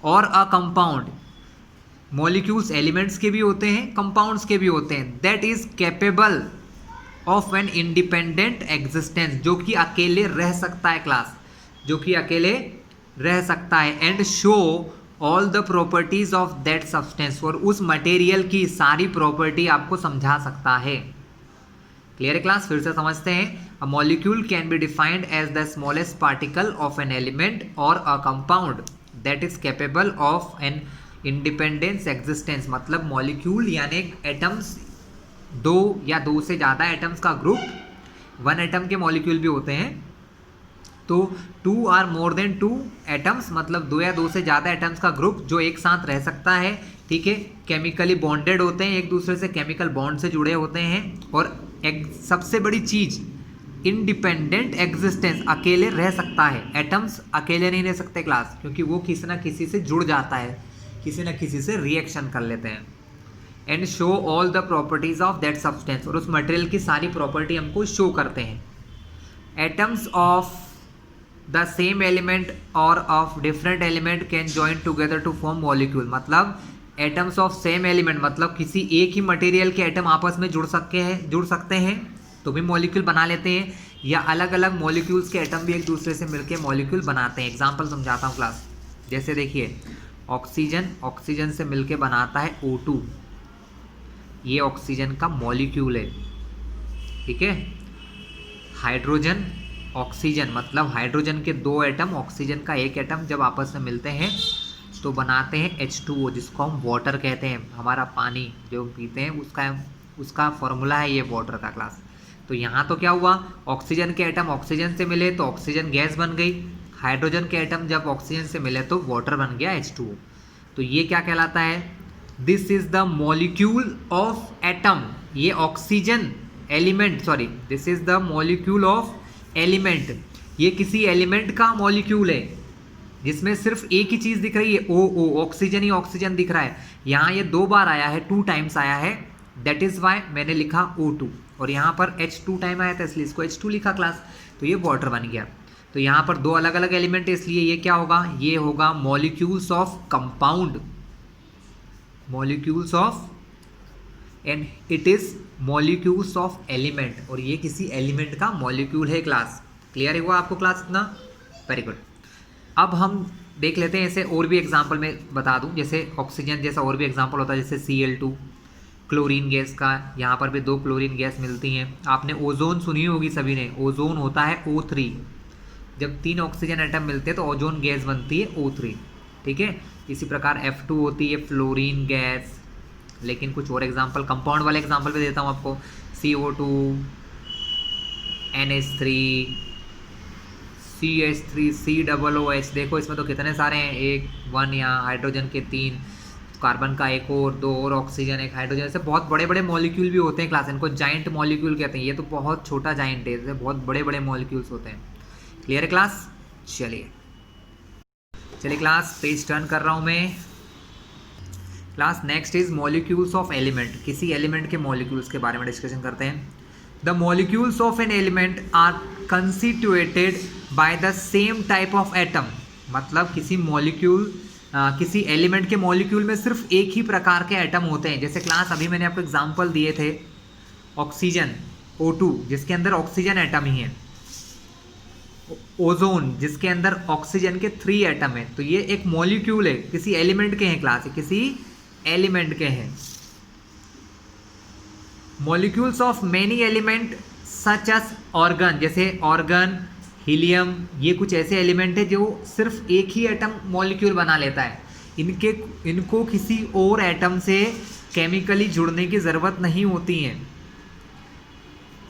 और अ कंपाउंड, मॉलिक्यूल्स एलिमेंट्स के भी होते हैं, कंपाउंड्स के भी होते हैं, that is capable of an independent existence, जो कि अकेले रह सकता है क्लास, जो कि अकेले रह सकता है, and show all the properties of that substance, और उस मटेरियल की सारी प्रॉपर्टी आपको समझा सकता है। क्लियर है क्लास? फिर से समझते हैं। A molecule can be defined as the smallest particle of an element और a compound that is capable of an independence existence, मतलब मॉलिक्यूल यानी एटम्स, 2 या 2 से ज़्यादा एटम्स का ग्रुप, 1 एटम के मॉलिक्यूल भी होते हैं, तो 2 or more than 2 एटम्स मतलब 2 या 2 से ज़्यादा एटम्स का ग्रुप जो एक साथ रह सकता है, ठीक है, केमिकली बॉन्डेड होते हैं, एक दूसरे से केमिकल बॉन्ड से जुड़े होते हैं, और एक सबसे बड़ी चीज़ इंडिपेंडेंट एग्जिस्टेंस, अकेले रह सकता है। एटम्स अकेले नहीं रह सकते क्लास, क्योंकि वो किसी ना किसी से जुड़ जाता है, किसी न किसी से रिएक्शन कर लेते हैं। And show all the properties of that substance, और उस मटेरियल की सारी प्रॉपर्टी हमको शो करते हैं। Atoms of the same element और of different element can join together to form molecule, मतलब एटम्स ऑफ सेम एलिमेंट मतलब किसी एक ही मटेरियल के एटम आपस में जुड़ सकते हैं तो भी मॉलिक्यूल बना लेते हैं, या अलग अलग मॉलिक्यूल्स के एटम भी एक दूसरे से मिलकर मॉलिक्यूल बनाते हैं। एग्जाम्पल समझाता हूँ क्लास। जैसे देखिए ऑक्सीजन, ऑक्सीजन से मिलके बनाता है O2, ये ऑक्सीजन का मॉलिक्यूल है, ठीक है। हाइड्रोजन, ऑक्सीजन मतलब हाइड्रोजन के 2 एटम, ऑक्सीजन का 1 एटम जब आपस में मिलते हैं तो बनाते हैं H2O, जिसको हम वाटर कहते हैं। हमारा पानी जो पीते हैं उसका फॉर्मूला है ये वाटर का क्लास। तो यहाँ तो क्या हुआ, ऑक्सीजन के एटम ऑक्सीजन से मिले तो ऑक्सीजन गैस बन गई, हाइड्रोजन के एटम जब ऑक्सीजन से मिले तो वाटर बन गया H2O। तो ये क्या कहलाता है, this is the molecule of atom, ये oxygen element, sorry this is the molecule of element, ये किसी एलिमेंट का मॉलिक्यूल है जिसमें सिर्फ एक ही चीज़ दिख रही है, O ऑक्सीजन ही ऑक्सीजन दिख रहा है। यहाँ ये 2 बार आया है, 2 टाइम्स आया है, दैट इज वाई मैंने लिखा O2, और यहाँ पर H2 टाइम आया था इसलिए इसको H2 लिखा क्लास, तो ये वाटर बन गया। तो यहाँ पर 2 अलग अलग एलिमेंट है, इसलिए ये क्या होगा, ये होगा molecules of compound, molecules of and it is molecules of element, और ये किसी एलिमेंट का मॉलिक्यूल है क्लास। क्लियर हुआ आपको क्लास इतना? Very good. अब हम देख लेते हैं ऐसे और भी एग्जाम्पल में बता दूं, जैसे ऑक्सीजन जैसा और भी एग्जाम्पल होता है, जैसे Cl2 क्लोरीन गैस का, यहाँ पर भी 2 क्लोरीन गैस मिलती हैं। आपने ओजोन सुनी होगी सभी ने, ओजोन होता है O3, जब 3 ऑक्सीजन एटम मिलते हैं तो ओजोन गैस बनती है O3, ठीक है। इसी प्रकार F2 होती है फ्लोरीन गैस। लेकिन कुछ और एग्जाम्पल, कंपाउंड वाले एग्जाम्पल भी देता हूँ आपको, CO2, NH3, CH3, COOH। देखो इसमें तो कितने सारे हैं, 1 यहाँ, हाइड्रोजन के 3, कार्बन का 1 और 2 और ऑक्सीजन 1, हाइड्रोजन। ऐसे बहुत बड़े बड़े मॉलिक्यूल भी होते हैं क्लास, इनको जाइंट मॉलिक्यूल कहते हैं। ये तो बहुत छोटा जाइंट है, इससे बहुत बड़े बड़े मॉलिक्यूल्स होते हैं। क्लियर है क्लास? चलिए क्लास पेज टर्न कर रहा हूँ मैं। Class next is molecules of element. किसी एलिमेंट के मॉलिक्यूल्स के बारे में डिस्कशन करते हैं। The molecules of an element are constituted by the same type of atom. मतलब किसी मॉलिक्यूल किसी एलिमेंट के मॉलिक्यूल में सिर्फ एक ही प्रकार के एटम होते हैं। जैसे क्लास अभी मैंने आपको एग्जांपल दिए थे, ऑक्सीजन O2 जिसके अंदर ऑक्सीजन एटम ही है, ओजोन जिसके अंदर ऑक्सीजन के 3 एटम है। तो ये एक मॉलिक्यूल है, किसी एलिमेंट के हैं क्लास, किसी एलिमेंट के हैं। Molecules of many element such as organ, जैसे ऑर्गन, हीलियम, ये कुछ ऐसे एलिमेंट है जो सिर्फ एक ही एटम मॉलिक्यूल बना लेता है। इनको किसी और एटम से केमिकली जुड़ने की ज़रूरत नहीं होती है।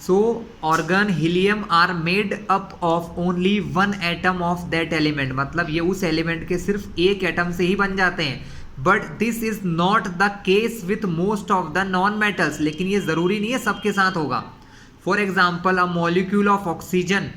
So argon, helium are made up of only 1 atom of that element. मतलब ये उस एलिमेंट के सिर्फ एक एटम से ही बन जाते हैं। But this is not the case with most of the non metals. लेकिन ये ज़रूरी नहीं है सबके साथ होगा। For example a molecule of oxygen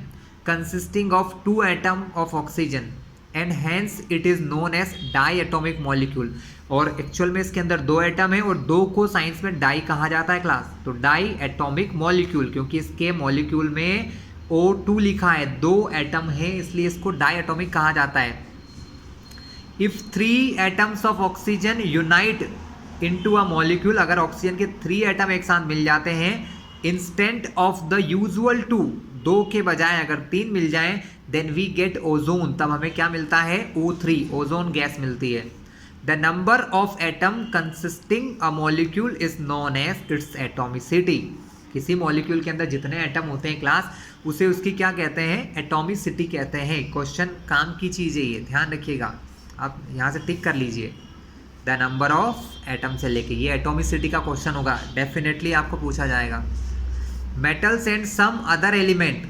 consisting of 2 atom of oxygen and hence it is known as diatomic molecule। और एक्चुअल में इसके अंदर 2 एटम है और 2 को साइंस में डाई कहा जाता है क्लास। तो डाई एटॉमिक मॉलिक्यूल, क्योंकि इसके मॉलिक्यूल में O2 लिखा है, 2 एटम है, इसलिए इसको डाई एटॉमिक कहा जाता है। If 3 atoms of oxygen unite into a molecule, अगर ऑक्सीजन के 3 एटम एक साथ मिल जाते हैं इंस्टेंट ऑफ द यूजुअल 2, 2 के बजाय अगर 3 मिल जाएं, देन वी गेट ओजोन। तब हमें क्या मिलता है? O3, ओजोन गैस मिलती है। The number of atom consisting a molecule is known as its atomicity. किसी मॉलिक्यूल के अंदर जितने एटम होते हैं क्लास, उसे उसकी क्या कहते हैं? एटॉमिसिटी कहते हैं। क्वेश्चन काम की चीज़ है, ये ध्यान रखिएगा, आप यहाँ से टिक कर लीजिए। द नंबर ऑफ एटम से लेके ये एटॉमिसिटी का क्वेश्चन होगा, डेफिनेटली आपको पूछा जाएगा। Metals and some other element,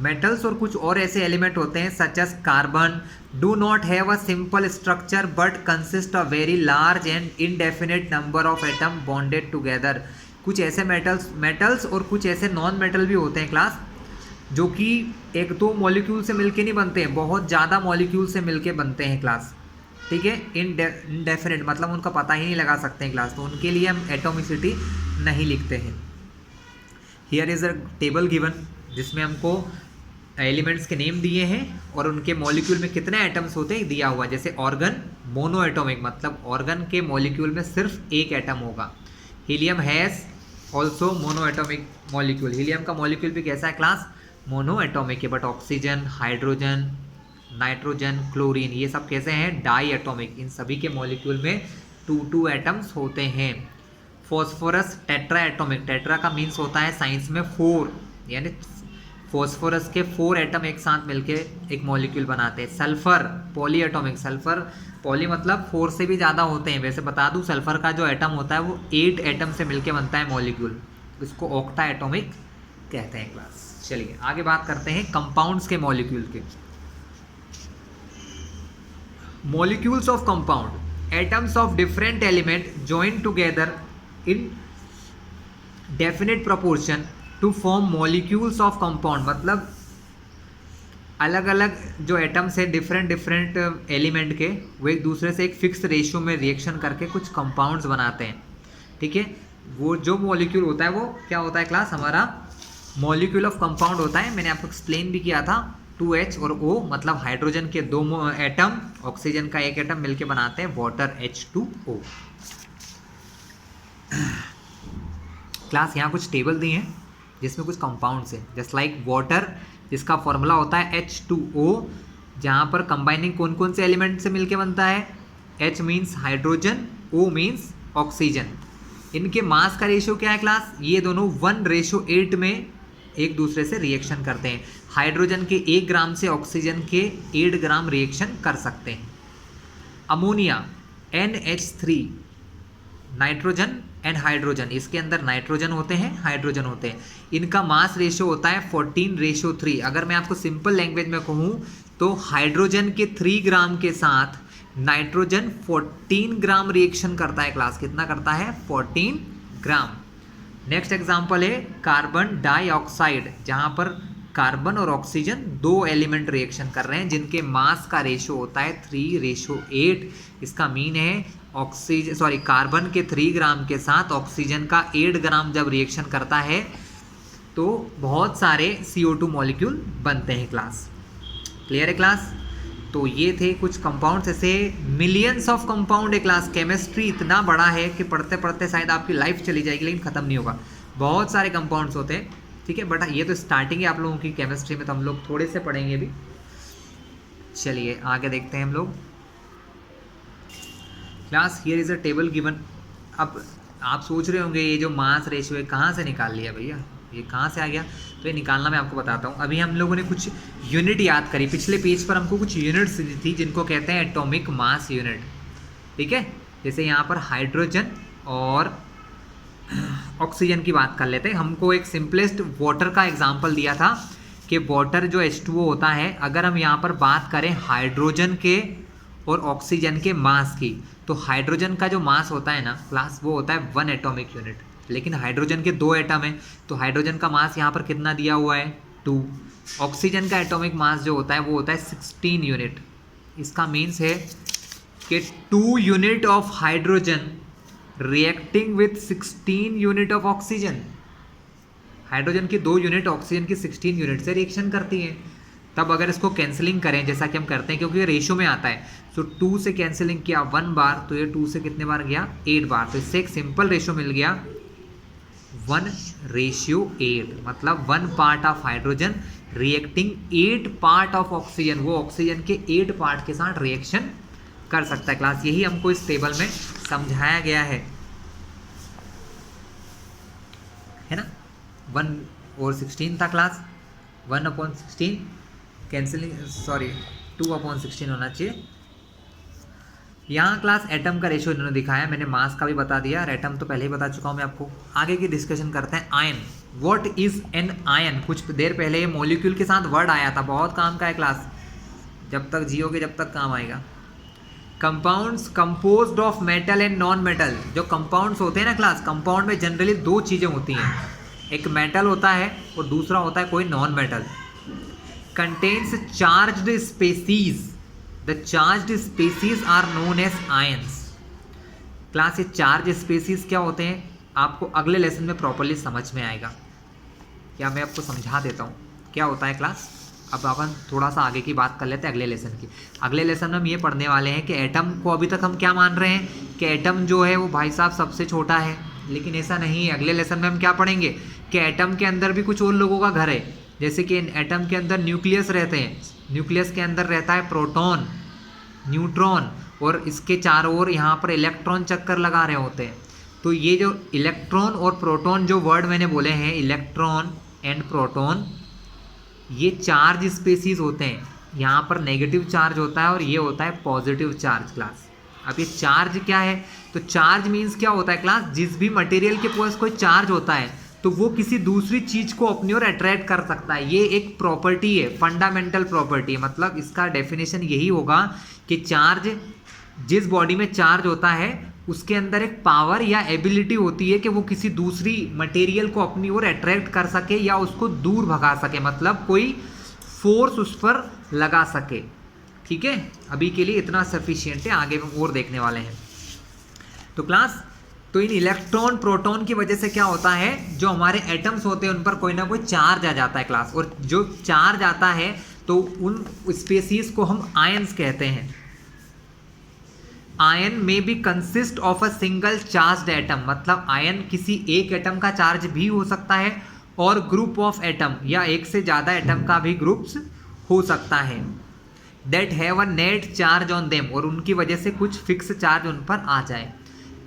metals और कुछ और ऐसे एलिमेंट होते हैं such as carbon, do not have a simple structure but consist of very large and indefinite number of atom bonded together. कुछ ऐसे मेटल्स और कुछ ऐसे नॉन मेटल भी होते हैं क्लास, जो कि 1-2 मॉलिक्यूल से मिलके नहीं बनते हैं, बहुत ज़्यादा मॉलिक्यूल से मिलके बनते हैं क्लास, ठीक है। इनडेफिनेट मतलब उनका पता ही नहीं लगा सकते हैं क्लास, तो उनके लिए हम एटॉमिसिटी नहीं लिखते हैं। Here is a table given जिसमें हमको एलिमेंट्स के नेम दिए हैं और उनके मॉलिक्यूल में कितने एटम्स होते हैं दिया हुआ है। जैसे ऑर्गन मोनो एटॉमिक, मतलब ऑर्गन के मॉलिक्यूल में सिर्फ एक एटम होगा। Helium has also mono atomic molecule, helium का मॉलिक्यूल भी कैसा है क्लास? मोनो एटॉमिक है। But oxygen, hydrogen, nitrogen, chlorine, ये सब कैसे हैं? Die atomic. इन सभी के मॉलिक्यूल में 2 एटम्स होते हैं। फॉस्फोरस टेट्रा एटॉमिक, टेट्रा का मीन्स होता है साइंस में 4, यानी फॉस्फोरस के 4 एटम एक साथ मिलके एक मॉलिक्यूल बनाते हैं। Sulphur poly atomic, sulphur poly मतलब 4 से भी ज़्यादा होते हैं। वैसे बता दूं सल्फर का जो एटम होता है वो 8 एटम से मिलके बनता है मॉलिक्यूल, इसको ऑक्टा एटॉमिक कहते हैं क्लास। चलिए आगे बात करते हैं कंपाउंड्स के मॉलिक्यूल के। Molecules of compound, atoms of different element join together in definite proportion to form molecules of compound. मतलब अलग अलग जो एटम्स है डिफरेंट एलिमेंट के, वो एक दूसरे से एक फिक्स रेशियो में रिएक्शन करके कुछ कंपाउंड्स बनाते हैं, ठीक है। वो जो मॉलिक्यूल होता है वो क्या होता है क्लास? हमारा मॉलिक्यूल ऑफ कंपाउंड होता है। मैंने आपको एक्सप्लेन भी किया था, 2H और O मतलब हाइड्रोजन के 2 एटम, ऑक्सीजन का 1 एटम मिलके बनाते हैं वाटर H2O। क्लास यहाँ कुछ टेबल दी हैं जिसमें कुछ कंपाउंड्स हैं, जस्ट लाइक वाटर जिसका फॉर्मूला होता है H2O, जहाँ पर कंबाइनिंग कौन कौन से एलिमेंट से मिलके बनता है, H means hydrogen, O means oxygen. इनके मास का रेशियो क्या है क्लास, ये दोनों 1:8 में एक दूसरे से रिएक्शन करते हैं। हाइड्रोजन के 1 ग्राम से ऑक्सीजन के 8 ग्राम रिएक्शन कर सकते हैं। Ammonia NH3, nitrogen and hydrogen, इसके अंदर नाइट्रोजन होते हैं, हाइड्रोजन होते हैं। इनका मास रेशियो होता है 14:3। अगर मैं आपको सिंपल लैंग्वेज में कहूँ तो हाइड्रोजन के 3 ग्राम के साथ नाइट्रोजन 14 ग्राम रिएक्शन करता है क्लास। कितना करता है, 14 ग्राम। नेक्स्ट एग्जांपल है कार्बन डाइऑक्साइड, जहां पर कार्बन और ऑक्सीजन 2 एलिमेंट रिएक्शन कर रहे हैं जिनके मास का रेशियो होता है 3:8। इसका मीन है कार्बन के 3 ग्राम के साथ ऑक्सीजन का 8 ग्राम जब रिएक्शन करता है तो बहुत सारे CO2 मॉलिक्यूल बनते हैं क्लास। क्लियर है क्लास। तो ये थे कुछ कंपाउंड्स, ऐसे मिलियंस ऑफ कंपाउंड है क्लास। केमिस्ट्री इतना बड़ा है कि पढ़ते पढ़ते शायद आपकी लाइफ चली जाएगी लेकिन ख़त्म नहीं होगा। बहुत सारे कंपाउंड्स होते हैं, ठीक है। बट ये तो स्टार्टिंग है आप लोगों की केमिस्ट्री में, तो हम लोग थोड़े से पढ़ेंगे अभी। चलिए आगे देखते हैं हम लोग। Class here is a table given. अब आप सोच रहे होंगे ये जो मास रेशियो है कहाँ से निकाल लिया भैया, ये कहाँ से आ गया। तो ये निकालना मैं आपको बताता हूँ। अभी हम लोगों ने कुछ यूनिट याद करी, पिछले पेज पर हमको कुछ यूनिट्स दी थी जिनको कहते हैं एटॉमिक मास यूनिट, ठीक है। जैसे यहाँ पर हाइड्रोजन और ऑक्सीजन की बात कर लेते हैं। हमको एक सिंपलेस्ट वाटर का एग्जाम्पल दिया था कि वाटर जो H2O होता है, अगर हम यहाँ पर बात करें हाइड्रोजन के और ऑक्सीजन के मास की, तो हाइड्रोजन का जो मास होता है ना क्लास, वो होता है 1 एटॉमिक यूनिट। लेकिन हाइड्रोजन के 2 एटम हैं, तो हाइड्रोजन का मास यहाँ पर कितना दिया हुआ है, 2। ऑक्सीजन का एटॉमिक मास जो होता है वो होता है 16 यूनिट। इसका मीन्स है कि 2 unit of hydrogen reacting with 16 unit of oxygen. Hydrogen की 2 यूनिट ऑक्सीजन की 16 यूनिट से रिएक्शन करती है। तब अगर इसको कैंसिलिंग करें जैसा कि हम करते हैं, क्योंकि ये रेशियो में आता है, तो 2 से कैंसिलिंग किया 1 बार, तो ये 2 से कितने बार गया, 8 बार। तो इससे एक सिंपल रेशियो मिल गया 1:8, मतलब 1 part of hydrogen reacting 8 part of oxygen. वो ऑक्सीजन के 8 पार्ट के साथ रिएक्शन कर सकता है क्लास। यही हमको इस टेबल में समझाया गया है ना। 1 और 16 था क्लास, 1/16 कैंसिलिंग, 2/16 होना चाहिए। यहाँ क्लास एटम का रेशियो इन्होंने दिखाया, मैंने मास का भी बता दिया और एटम तो पहले ही बता चुका हूँ मैं आपको। आगे की डिस्कशन करते हैं। Ion, what is an ion. कुछ देर पहले ये मॉलिक्यूल के साथ वर्ड आया था, बहुत काम का है क्लास, जब तक जियोगे जब तक काम आएगा। Compounds composed of metal and non metal. जो कंपाउंड्स होते हैं ना क्लास, कंपाउंड में जनरली 2 चीज़ें होती हैं, एक मेटल होता है और दूसरा होता है कोई non metal. Contains charged species, the charged species are known as ions. Class ये चार्ज स्पेसीज क्या होते हैं आपको अगले लेसन में प्रॉपर्ली समझ में आएगा। क्या मैं आपको समझा देता हूँ क्या होता है क्लास। अब अपन थोड़ा सा आगे की बात कर लेते हैं अगले लेसन की। अगले लेसन में हम ये पढ़ने वाले हैं कि एटम को अभी तक हम क्या मान रहे हैं कि एटम जो है वो भाई साहब सबसे छोटा है, लेकिन ऐसा नहीं है। अगले लेसन में हम क्या पढ़ेंगे कि एटम के अंदर भी कुछ और लोगों का घर है। जैसे कि एटम के अंदर न्यूक्लियस रहते हैं, न्यूक्लियस के अंदर रहता है प्रोटॉन, न्यूट्रॉन, और इसके चारों ओर यहाँ पर इलेक्ट्रॉन चक्कर लगा रहे होते हैं। तो ये जो इलेक्ट्रॉन और प्रोटॉन जो वर्ड मैंने बोले हैं, इलेक्ट्रॉन एंड प्रोटॉन, ये चार्ज स्पेसीज होते हैं। यहाँ पर नेगेटिव चार्ज होता है और ये होता है पॉजिटिव चार्ज क्लास। अब ये चार्ज क्या है, तो चार्ज मीन्स क्या होता है क्लास, जिस भी मटेरियल के पास कोई चार्ज होता है तो वो किसी दूसरी चीज को अपनी ओर अट्रैक्ट कर सकता है। ये एक प्रॉपर्टी है, फंडामेंटल प्रॉपर्टी है। मतलब इसका डेफिनेशन यही होगा कि चार्ज, जिस बॉडी में चार्ज होता है उसके अंदर एक पावर या एबिलिटी होती है कि वो किसी दूसरी मटेरियल को अपनी ओर अट्रैक्ट कर सके या उसको दूर भगा सके, मतलब कोई फोर्स उस पर लगा सके। ठीक है, अभी के लिए इतना सफिशिएंट है, आगे हम और देखने वाले हैं। तो क्लास, तो इन इलेक्ट्रॉन प्रोटॉन की वजह से क्या होता है, जो हमारे एटम्स होते हैं उन पर कोई ना कोई चार्ज आ जाता है क्लास, और जो चार्ज आता है तो उन स्पेसीज को हम आयंस कहते हैं। Ion may be consist of a single charged atom, मतलब आयन किसी एक एटम का चार्ज भी हो सकता है और ग्रुप ऑफ एटम या एक से ज़्यादा एटम का भी ग्रुप्स हो सकता है। That have a net charge on them, और उनकी वजह से कुछ फिक्स चार्ज उन पर आ जाए।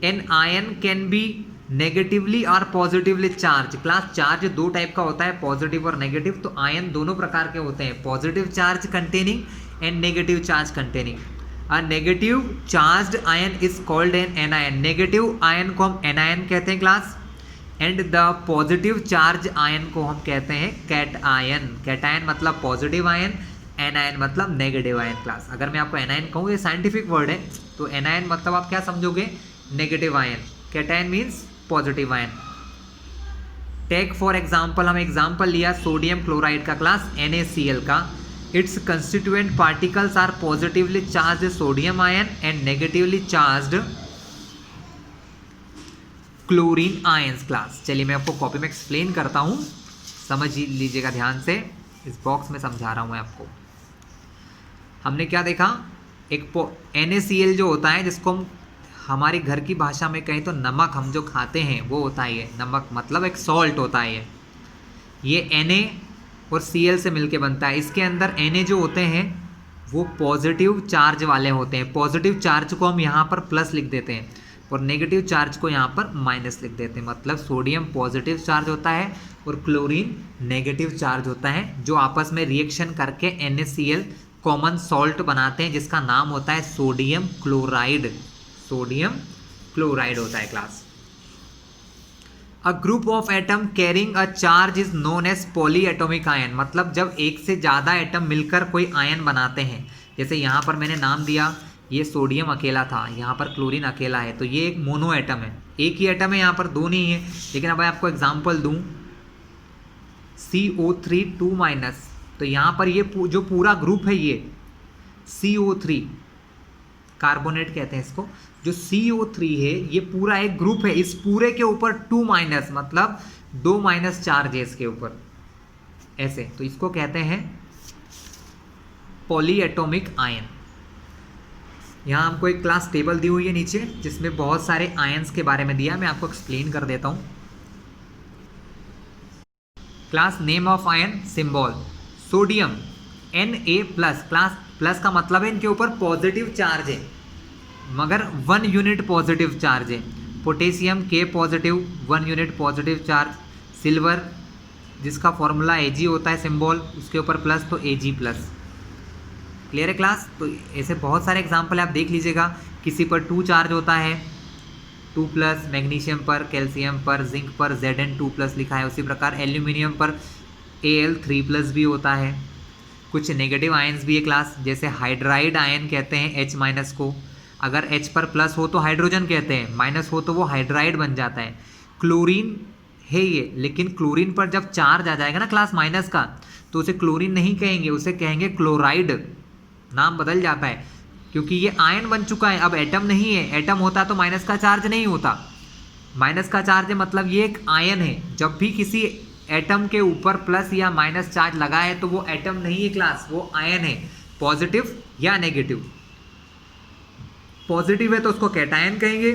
An ion can be negatively और पॉजिटिवली चार्ज। क्लास चार्ज दो टाइप का होता है, पॉजिटिव और नेगेटिव। तो आयन दोनों प्रकार के होते हैं, positive charge containing and negative charge containing. A negative charged ion is called an anion. Negative ion को हम एनायन कहते हैं class, and the positive charge ion को हम कहते हैं कैटआयन। कैटआयन मतलब पॉजिटिव आयन, एनायन मतलब नेगेटिव आयन। क्लास अगर मैं आपको एनायन कहूँ, ये साइंटिफिक वर्ड है, तो एनायन मतलब आप क्या समझोगे, negative ion. Cation means positive ion. Take for example, हम एग्जाम्पल लिया सोडियम क्लोराइड का क्लास, NaCl का। Its constituent particles are positively charged sodium ion and negatively charged chlorine ions. Class चलिए मैं आपको कॉपी में एक्सप्लेन करता हूँ, समझ लीजिएगा ध्यान से, इस बॉक्स में समझा रहा हूँ मैं आपको। हमने क्या देखा, एक NaCl जो होता है, जिसको हम हमारे घर की भाषा में कहें तो नमक, हम जो खाते हैं वो होता है ये नमक, मतलब एक सॉल्ट होता है ये Na और Cl से मिलके बनता है। इसके अंदर Na जो होते हैं वो पॉजिटिव चार्ज वाले होते हैं। पॉजिटिव चार्ज को हम यहाँ पर प्लस लिख देते हैं और नेगेटिव चार्ज को यहाँ पर माइनस लिख देते हैं। मतलब सोडियम पॉजिटिव चार्ज होता है और क्लोरीन नेगेटिव चार्ज होता है, जो आपस में रिएक्शन करके NaCl कॉमन सॉल्ट बनाते हैं, जिसका नाम होता है सोडियम क्लोराइड। सोडियम क्लोराइड होता है class. A group of atom carrying a charge is known as polyatomic ion. मतलब जब एक से ज़्यादा एटम मिलकर कोई आयन बनाते हैं, जैसे यहाँ पर मैंने नाम दिया, ये सोडियम अकेला था, यहाँ पर क्लोरीन अकेला है, तो ये एक मोनो एटम है, एक ही एटम है, यहाँ पर दो नहीं है। लेकिन अब मैं आपको एग्जांपल दूँ, CO3 2-, तो यहाँ पर ये जो पूरा ग्रुप है ये CO3 कार्बोनेट कहते हैं इसको, जो CO3 है ये पूरा एक ग्रुप है। इस पूरे के ऊपर 2- मतलब 2- चार्ज है इसके ऊपर, ऐसे, तो इसको कहते हैं पॉलीएटॉमिक आयन। यहाँ हमको एक क्लास टेबल दी हुई है नीचे, जिसमें बहुत सारे आयंस के बारे में दिया, मैं आपको एक्सप्लेन कर देता हूँ। Class name of ion, symbol sodium Na+। Class plus का मतलब है इनके ऊपर पॉजिटिव चार्ज है, मगर 1 यूनिट पॉजिटिव चार्ज है। Potassium K positive, 1 unit positive charge. Silver जिसका फॉर्मूला Ag होता है सिंबल, उसके ऊपर प्लस, तो Ag+। क्लियर है क्लास? तो ऐसे बहुत सारे एग्जाम्पल आप देख लीजिएगा। किसी पर 2 चार्ज होता है, 2+, मैग्नीशियम पर, कैल्शियम पर, जिंक पर Zn2+ लिखा है। उसी प्रकार एल्यूमिनियम पर Al3+ भी होता है। कुछ नेगेटिव आयंस भी है क्लास, जैसे हाइड्राइड आयन कहते हैं H- को। अगर H पर प्लस हो तो हाइड्रोजन कहते हैं, माइनस हो तो वो हाइड्राइड बन जाता है। क्लोरीन है ये, लेकिन क्लोरीन पर जब चार्ज आ जाएगा ना क्लास माइनस का, तो उसे क्लोरीन नहीं कहेंगे, उसे कहेंगे क्लोराइड, नाम बदल जाता है, क्योंकि ये आयन बन चुका है, अब एटम नहीं है। एटम होता तो माइनस का चार्ज नहीं होता, माइनस का चार्ज है, मतलब ये एक आयन है। जब भी किसी एटम के ऊपर प्लस या माइनस चार्ज लगा है तो वो एटम नहीं है क्लास, वो आयन है, पॉजिटिव या नेगेटिव। पॉजिटिव है तो उसको कैटायन कहेंगे,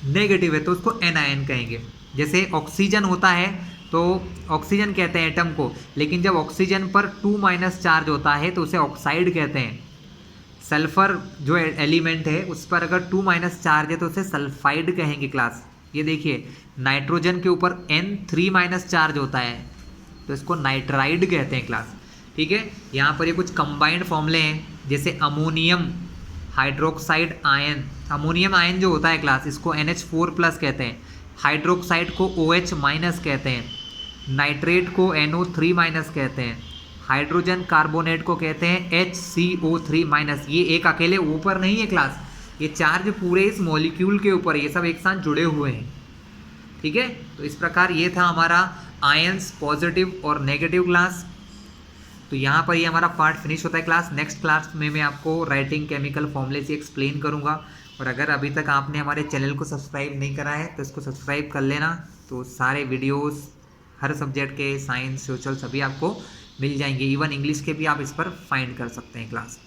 नेगेटिव है तो उसको एनायन कहेंगे। जैसे ऑक्सीजन होता है तो ऑक्सीजन कहते हैं एटम को, लेकिन जब ऑक्सीजन पर 2- चार्ज होता है तो उसे ऑक्साइड कहते हैं। सल्फर जो एलिमेंट है उस पर अगर 2- चार्ज है तो उसे सल्फाइड कहेंगे क्लास। ये देखिए नाइट्रोजन के ऊपर N3- चार्ज होता है तो इसको नाइट्राइड कहते हैं क्लास। ठीक है, यहाँ पर ये कुछ कंबाइंड फॉर्मूले हैं, जैसे ammonium hydroxide ion. Ammonium ion जो होता है क्लास, इसको NH4+ कहते हैं, हाइड्रोक्साइड को OH- कहते हैं, नाइट्रेट को NO3- कहते हैं, हाइड्रोजन कार्बोनेट को कहते हैं HCO3-। ये एक अकेले ऊपर नहीं है क्लास, ये चार्ज पूरे इस मॉलिक्यूल के ऊपर, ये सब एक साथ जुड़े हुए हैं। ठीक है, तो इस प्रकार ये था हमारा आयंस, पॉजिटिव और नेगेटिव क्लास। तो यहाँ पर ये हमारा पार्ट फिनिश होता है क्लास। नेक्स्ट क्लास में मैं आपको राइटिंग केमिकल फॉर्मूले से एक्सप्लेन करूँगा। और अगर अभी तक आपने हमारे चैनल को सब्सक्राइब नहीं करा है तो इसको सब्सक्राइब कर लेना, तो सारे वीडियोस हर सब्जेक्ट के, साइंस, सोशल, सभी आपको मिल जाएंगे। इवन इंग्लिश के भी आप इस पर फाइंड कर सकते हैं क्लास।